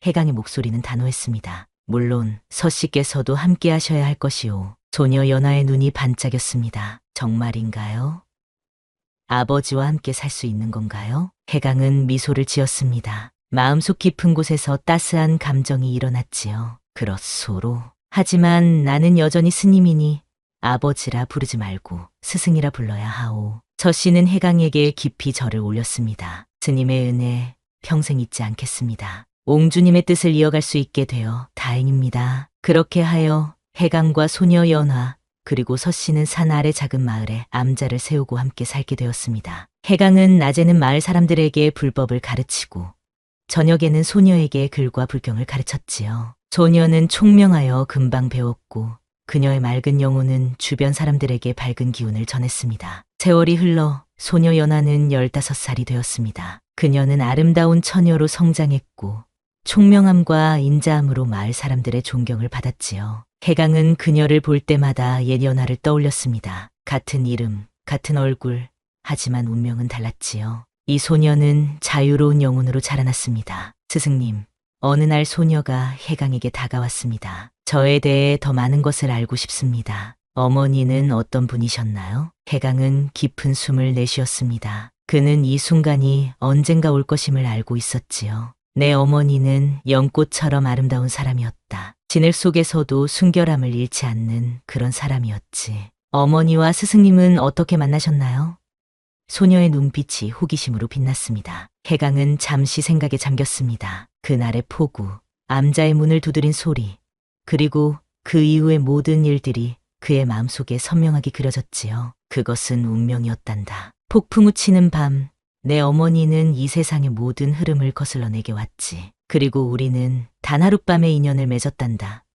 해강의 목소리는 단호했습니다. 물론 서씨께서도 함께 하셔야 할 것이오. 소녀 연하의 눈이 반짝였습니다. 정말인가요? 아버지와 함께 살 수 있는 건가요? 해강은 미소를 지었습니다. 마음속 깊은 곳에서 따스한 감정이 일어났지요. 그렇소로. 하지만 나는 여전히 스님이니 아버지라 부르지 말고 스승이라 불러야 하오. 서씨는 해강에게 깊이 절을 올렸습니다. 스님의 은혜 평생 잊지 않겠습니다. 옹주님의 뜻을 이어갈 수 있게 되어 다행입니다. 그렇게 하여 해강과 소녀 연화 그리고 서씨는 산 아래 작은 마을에 암자를 세우고 함께 살게 되었습니다. 해강은 낮에는 마을 사람들에게 불법을 가르치고 저녁에는 소녀에게 글과 불경을 가르쳤지요. 소녀는 총명하여 금방 배웠고 그녀의 맑은 영혼은 주변 사람들에게 밝은 기운을 전했습니다. 세월이 흘러 소녀 연하는 15살이 되었습니다. 그녀는 아름다운 처녀로 성장했고 총명함과 인자함으로 마을 사람들의 존경을 받았지요. 해강은 그녀를 볼 때마다 옛 연하를 떠올렸습니다. 같은 이름, 같은 얼굴, 하지만 운명은 달랐지요. 이 소녀는 자유로운 영혼으로 자라났습니다. 스승님, 어느 날 소녀가 해강에게 다가왔습니다. 저에 대해 더 많은 것을 알고 싶습니다. 어머니는 어떤 분이셨나요? 해강은 깊은 숨을 내쉬었습니다. 그는 이 순간이 언젠가 올 것임을 알고 있었지요. 내 어머니는 연꽃처럼 아름다운 사람이었다. 진흙 속에서도 순결함을 잃지 않는 그런 사람이었지. 어머니와 스승님은 어떻게 만나셨나요? 소녀의 눈빛이 호기심으로 빛났습니다. 해강은 잠시 생각에 잠겼습니다. 그날의 폭우, 암자의 문을 두드린 소리, 그리고 그 이후의 모든 일들이 그의 마음속에 선명하게 그려졌지요. 그것은 운명이었단다. 폭풍우 치는 밤, 내 어머니는 이 세상의 모든 흐름을 거슬러 내게 왔지. 그리고 우리는 단 하룻밤에 인연을 맺었단다.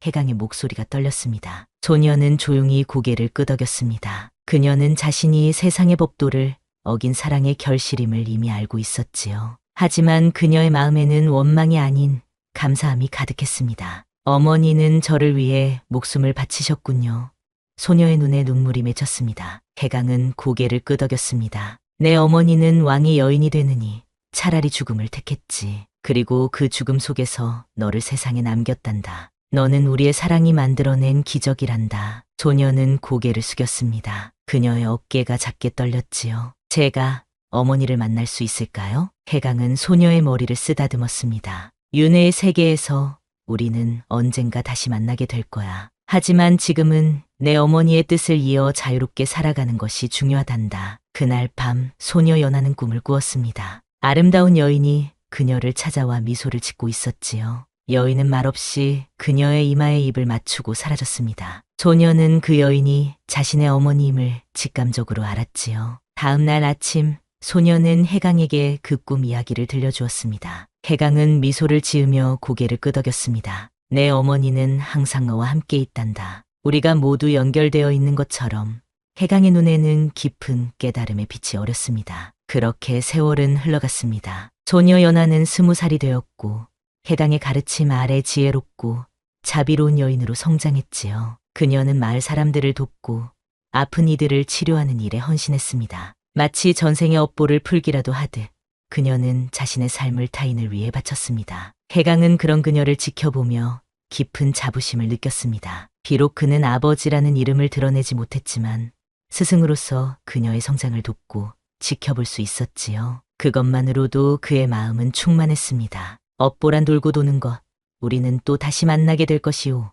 해강의 목소리가 떨렸습니다. 소녀는 조용히 고개를 끄덕였습니다. 그녀는 자신이 세상의 법도를 어긴 사랑의 결실임을 이미 알고 있었지요. 하지만 그녀의 마음에는 원망이 아닌 감사함이 가득했습니다. 어머니는 저를 위해 목숨을 바치셨군요. 소녀의 눈에 눈물이 맺혔습니다. 해강은 고개를 끄덕였습니다. 내 어머니는 왕의 여인이 되느니 차라리 죽음을 택했지. 그리고 그 죽음 속에서 너를 세상에 남겼단다. 너는 우리의 사랑이 만들어낸 기적이란다. 소녀는 고개를 숙였습니다. 그녀의 어깨가 작게 떨렸지요. 제가 어머니를 만날 수 있을까요? 해강은 소녀의 머리를 쓰다듬었습니다. 윤회의 세계에서 우리는 언젠가 다시 만나게 될 거야. 하지만 지금은 내 어머니의 뜻을 이어 자유롭게 살아가는 것이 중요하단다. 그날 밤 소녀 연하는 꿈을 꾸었습니다. 아름다운 여인이 그녀를 찾아와 미소를 짓고 있었지요. 여인은 말없이 그녀의 이마에 입을 맞추고 사라졌습니다. 소녀는 그 여인이 자신의 어머니임을 직감적으로 알았지요. 다음 날 아침 소녀는 해강에게 그 꿈 이야기를 들려주었습니다. 해강은 미소를 지으며 고개를 끄덕였습니다. 내 어머니는 항상 너와 함께 있단다. 우리가 모두 연결되어 있는 것처럼. 해강의 눈에는 깊은 깨달음의 빛이 어렸습니다. 그렇게 세월은 흘러갔습니다. 소녀 연하는 20살이 되었고 해강의 가르침 아래 지혜롭고 자비로운 여인으로 성장했지요. 그녀는 마을 사람들을 돕고 아픈 이들을 치료하는 일에 헌신했습니다. 마치 전생의 업보를 풀기라도 하듯 그녀는 자신의 삶을 타인을 위해 바쳤습니다. 해강은 그런 그녀를 지켜보며 깊은 자부심을 느꼈습니다. 비록 그는 아버지라는 이름을 드러내지 못했지만 스승으로서 그녀의 성장을 돕고 지켜볼 수 있었지요. 그것만으로도 그의 마음은 충만했습니다. 업보란 돌고 도는 것, 우리는 또 다시 만나게 될 것이오.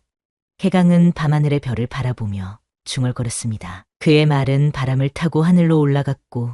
해강은 밤하늘의 별을 바라보며 중얼거렸습니다. 그의 말은 바람을 타고 하늘로 올라갔고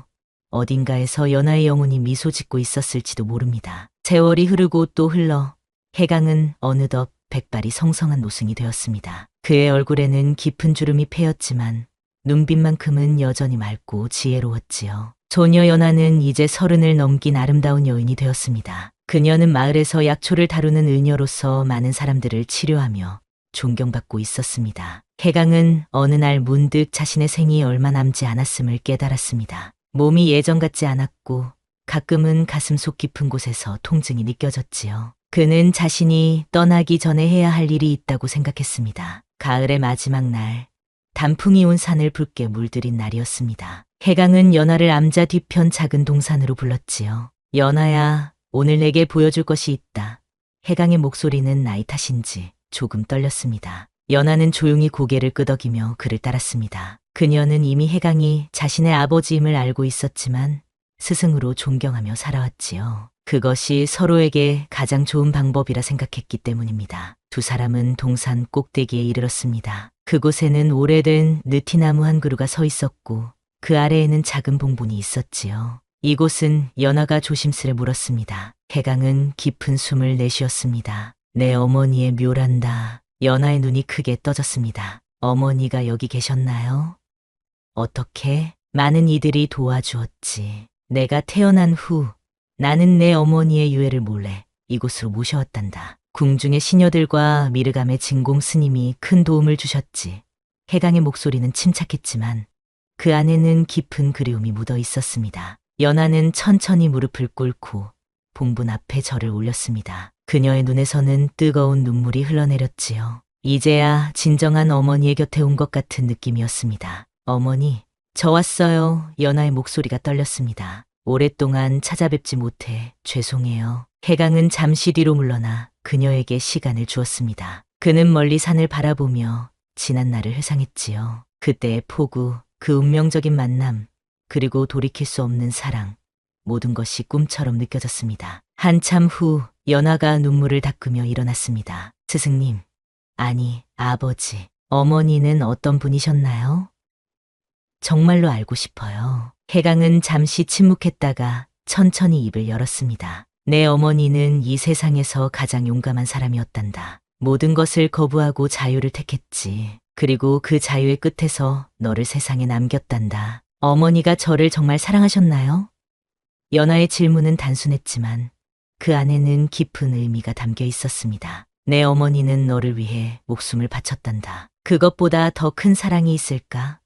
어딘가에서 연하의 영혼이 미소 짓고 있었을지도 모릅니다. 세월이 흐르고 또 흘러 해강은 어느덧 백발이 성성한 노승이 되었습니다. 그의 얼굴에는 깊은 주름이 패였지만 눈빛만큼은 여전히 맑고 지혜로웠지요. 소녀 연하는 이제 30을 넘긴 아름다운 여인이 되었습니다. 그녀는 마을에서 약초를 다루는 의녀로서 많은 사람들을 치료하며 존경받고 있었습니다. 해강은 어느 날 문득 자신의 생이 얼마 남지 않았음을 깨달았습니다. 몸이 예전 같지 않았고 가끔은 가슴 속 깊은 곳에서 통증이 느껴졌지요. 그는 자신이 떠나기 전에 해야 할 일이 있다고 생각했습니다. 가을의 마지막 날, 단풍이 온 산을 붉게 물들인 날이었습니다. 해강은 연하를 암자 뒤편 작은 동산으로 불렀지요. 연하야, 오늘 내게 보여줄 것이 있다. 해강의 목소리는 나이 탓인지 조금 떨렸습니다. 연하는 조용히 고개를 끄덕이며 그를 따랐습니다. 그녀는 이미 해강이 자신의 아버지임을 알고 있었지만 스승으로 존경하며 살아왔지요. 그것이 서로에게 가장 좋은 방법이라 생각했기 때문입니다. 두 사람은 동산 꼭대기에 이르렀습니다. 그곳에는 오래된 느티나무 한 그루가 서 있었고 그 아래에는 작은 봉분이 있었지요. 이곳은 연하가 조심스레 물었습니다. 해강은 깊은 숨을 내쉬었습니다. 내 어머니의 묘란다. 연하의 눈이 크게 떠졌습니다. 어머니가 여기 계셨나요? 어떻게? 많은 이들이 도와주었지. 내가 태어난 후 나는 내 어머니의 유해를 몰래 이곳으로 모셔왔단다. 궁중의 시녀들과 미르감의 진공 스님이 큰 도움을 주셨지. 해강의 목소리는 침착했지만 그 안에는 깊은 그리움이 묻어 있었습니다. 연하는 천천히 무릎을 꿇고 봉분 앞에 절을 올렸습니다. 그녀의 눈에서는 뜨거운 눈물이 흘러내렸지요. 이제야 진정한 어머니의 곁에 온 것 같은 느낌이었습니다. 어머니, 저 왔어요. 연하의 목소리가 떨렸습니다. 오랫동안 찾아뵙지 못해 죄송해요. 해강은 잠시 뒤로 물러나 그녀에게 시간을 주었습니다. 그는 멀리 산을 바라보며 지난 날을 회상했지요. 그때의 폭우, 그 운명적인 만남, 그리고 돌이킬 수 없는 사랑, 모든 것이 꿈처럼 느껴졌습니다. 한참 후 연하가 눈물을 닦으며 일어났습니다. 스승님, 아니 아버지, 어머니는 어떤 분이셨나요? 정말로 알고 싶어요. 해강은 잠시 침묵했다가 천천히 입을 열었습니다. 내 어머니는 이 세상에서 가장 용감한 사람이었단다. 모든 것을 거부하고 자유를 택했지. 그리고 그 자유의 끝에서 너를 세상에 남겼단다. 어머니가 저를 정말 사랑하셨나요? 연하의 질문은 단순했지만 그 안에는 깊은 의미가 담겨 있었습니다. 내 어머니는 너를 위해 목숨을 바쳤단다. 그것보다 더 큰 사랑이 있을까?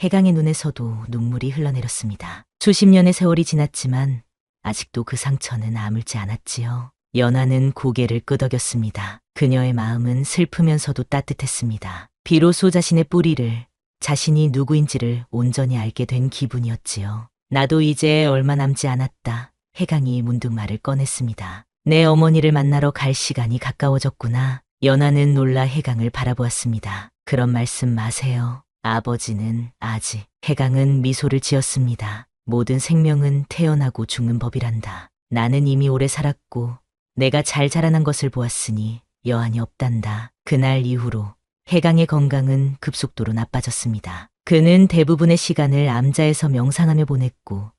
해강의 눈에서도 눈물이 흘러내렸습니다. 수십 년의 세월이 지났지만 아직도 그 상처는 아물지 않았지요. 연하는 고개를 끄덕였습니다. 그녀의 마음은 슬프면서도 따뜻했습니다. 비로소 자신의 뿌리를, 자신이 누구인지를 온전히 알게 된 기분이었지요. 나도 이제 얼마 남지 않았다. 해강이 문득 말을 꺼냈습니다. 내 어머니를 만나러 갈 시간이 가까워졌구나. 연하는 놀라 해강을 바라보았습니다. 그런 말씀 마세요. 아버지는 아직. 해강은 미소를 지었습니다. 모든 생명은 태어나고 죽는 법이란다. 나는 이미 오래 살았고 내가 잘 자라난 것을 보았으니 여한이 없단다. 그날 이후로 해강의 건강은 급속도로 나빠졌습니다. 그는 대부분의 시간을 암자에서 명상하며 보냈고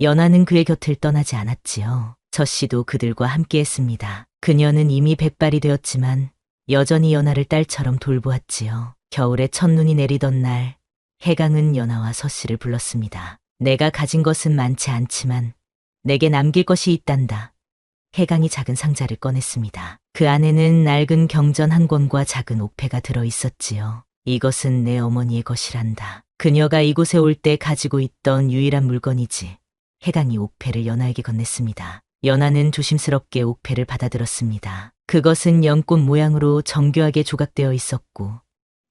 연하는 그의 곁을 떠나지 않았지요. 저 씨도 그들과 함께했습니다. 그녀는 이미 백발이 되었지만 여전히 연하를 딸처럼 돌보았지요. 겨울에 첫눈이 내리던 날 해강은 연하와 서 씨를 불렀습니다. 내가 가진 것은 많지 않지만 내게 남길 것이 있단다. 해강이 작은 상자를 꺼냈습니다. 그 안에는 낡은 경전 한 권과 작은 옥패가 들어 있었지요. 이것은 내 어머니의 것이란다. 그녀가 이곳에 올 때 가지고 있던 유일한 물건이지. 해강이 옥패를 연하에게 건넸습니다. 연하는 조심스럽게 옥패를 받아들었습니다. 그것은 연꽃 모양으로 정교하게 조각되어 있었고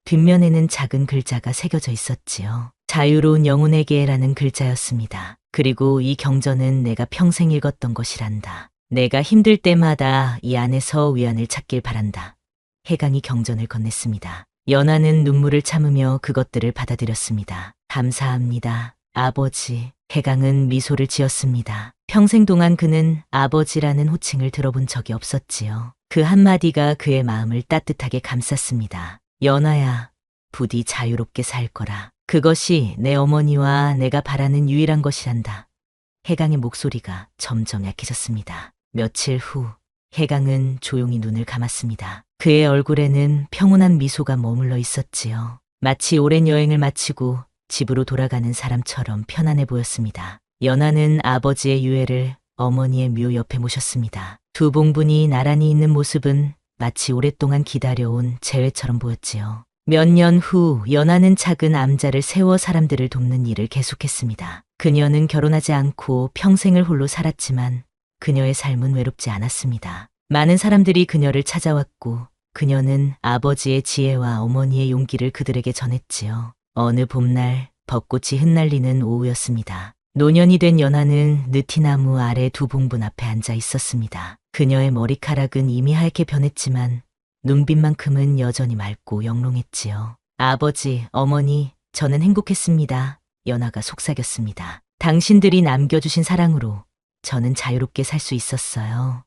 뒷면에는 작은 글자가 새겨져 있었지요. 자유로운 영혼에게라는 글자였습니다. 그리고 이 경전은 내가 평생 읽었던 것이란다. 내가 힘들 때마다 이 안에서 위안을 찾길 바란다. 해강이 경전을 건넸습니다. 연하는 눈물을 참으며 그것들을 받아들였습니다. 감사합니다, 아버지. 해강은 미소를 지었습니다. 평생 동안 그는 아버지라는 호칭을 들어본 적이 없었지요. 그 한마디가 그의 마음을 따뜻하게 감쌌습니다. 연하야, 부디 자유롭게 살 거라. 그것이 내 어머니와 내가 바라는 유일한 것이란다. 해강의 목소리가 점점 약해졌습니다. 며칠 후 해강은 조용히 눈을 감았습니다. 그의 얼굴에는 평온한 미소가 머물러 있었지요. 마치 오랜 여행을 마치고 집으로 돌아가는 사람처럼 편안해 보였습니다. 연하는 아버지의 유해를 어머니의 묘 옆에 모셨습니다. 두 봉분이 나란히 있는 모습은 마치 오랫동안 기다려온 재회처럼 보였지요. 몇 년 후 연하는 작은 암자를 세워 사람들을 돕는 일을 계속했습니다. 그녀는 결혼하지 않고 평생을 홀로 살았지만 그녀의 삶은 외롭지 않았습니다. 많은 사람들이 그녀를 찾아왔고 그녀는 아버지의 지혜와 어머니의 용기를 그들에게 전했지요. 어느 봄날 벚꽃이 흩날리는 오후였습니다. 노년이 된 연하는 느티나무 아래 두 봉분 앞에 앉아 있었습니다. 그녀의 머리카락은 이미 하얗게 변했지만 눈빛만큼은 여전히 맑고 영롱했지요. 아버지, 어머니, 저는 행복했습니다. 연하가 속삭였습니다. 당신들이 남겨주신 사랑으로 저는 자유롭게 살 수 있었어요.